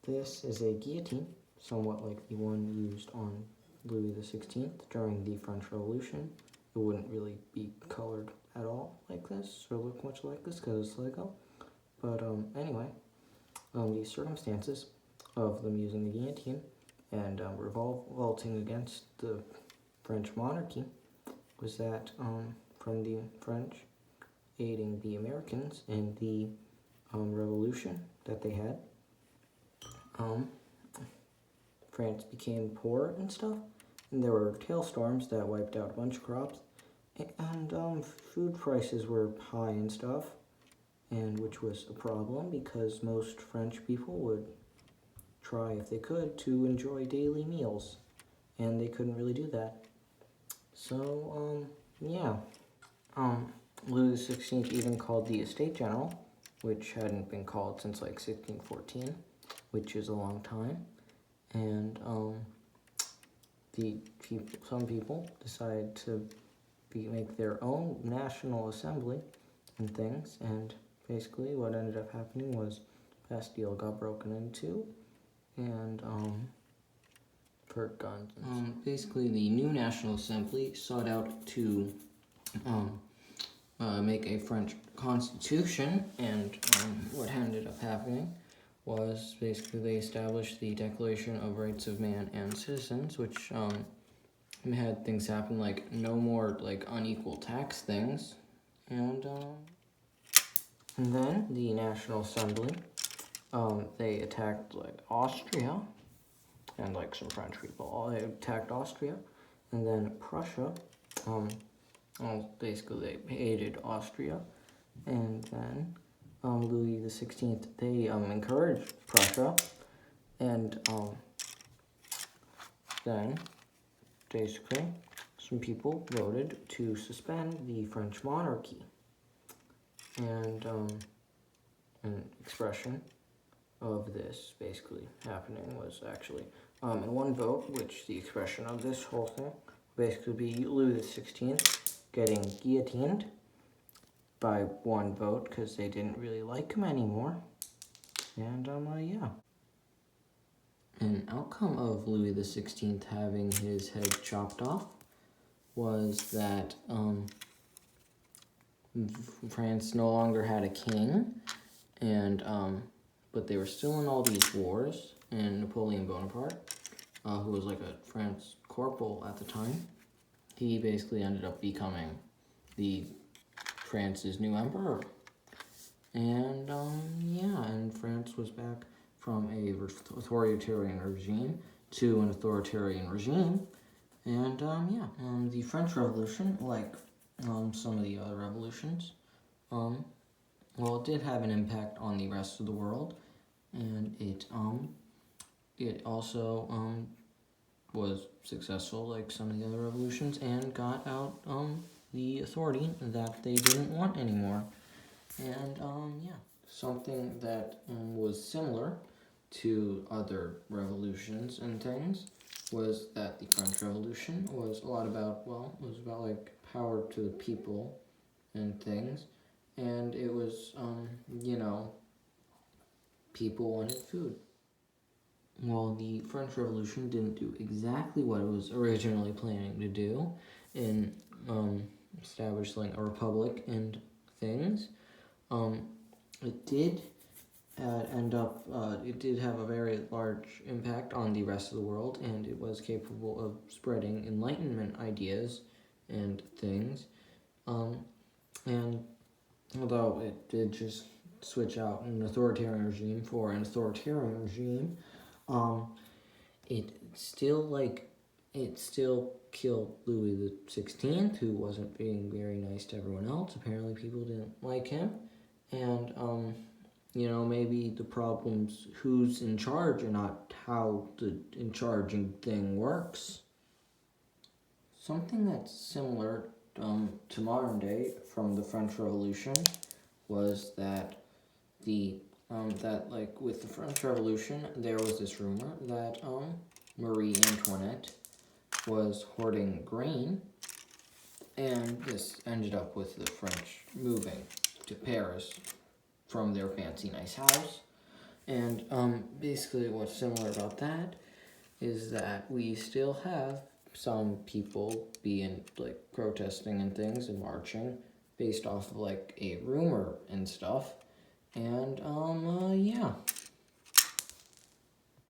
This is a guillotine, somewhat like the one used on Louis XVI during the French Revolution. It wouldn't really be colored at all like this, or look much like this because it's Lego. But anyway, the circumstances of them using the guillotine and revolting against the French monarchy was that from the French aiding the Americans in the revolution that they had, France became poor and stuff, and there were hailstorms that wiped out a bunch of crops, and food prices were high and stuff, and which was a problem because most French people would try, if they could, to enjoy daily meals, and they couldn't really do that. So, yeah. Louis XVI even called the Estate General, which hadn't been called since like 1614, which is a long time, and some people decided to make their own national assembly and things, and basically what ended up happening was Bastille got broken into, and for guns. Basically, the new National Assembly sought out to make a French constitution, and what ended up happening was basically they established the Declaration of Rights of Man and Citizens, which had things happen like no more like unequal tax things, and then the National Assembly they attacked like Austria, and like some French people they attacked Austria, and then Prussia. Basically they hated Austria, and then Louis XVI, they encouraged Prussia, and then basically some people voted to suspend the French monarchy, and an expression of this basically happening was actually in one vote, which the expression of this whole thing basically be Louis XVI getting guillotined by one vote because they didn't really like him anymore. And yeah. An outcome of Louis XVI having his head chopped off was that France no longer had a king, and but they were still in all these wars, and Napoleon Bonaparte, who was like a France corporal at the time, he basically ended up becoming France's new emperor. And yeah, and France was back from a authoritarian regime to an authoritarian regime. And yeah, the French Revolution, like some of the other revolutions, well, it did have an impact on the rest of the world, and it also was successful like some of the other revolutions, and got out the authority that they didn't want anymore. And yeah, something that was similar to other revolutions and things was that the French Revolution was a lot about, well, it was about like power to the people and things, and it was you know, people wanted food. Well, the French Revolution didn't do exactly what it was originally planning to do in establishing a republic and things. It did it did have a very large impact on the rest of the world, and it was capable of spreading Enlightenment ideas and things. And although it did just switch out an authoritarian regime for an authoritarian regime, it still killed Louis XVI, who wasn't being very nice to everyone else. Apparently people didn't like him, and you know, maybe the problem's who's in charge and not how the in charging thing works. Something that's similar to modern day from the French Revolution was that like with the French Revolution, there was this rumor that Marie Antoinette was hoarding grain, and this ended up with the French moving to Paris from their fancy nice house, And basically what's similar about that is that we still have some people being like protesting and things and marching based off of like a rumor and stuff. And yeah.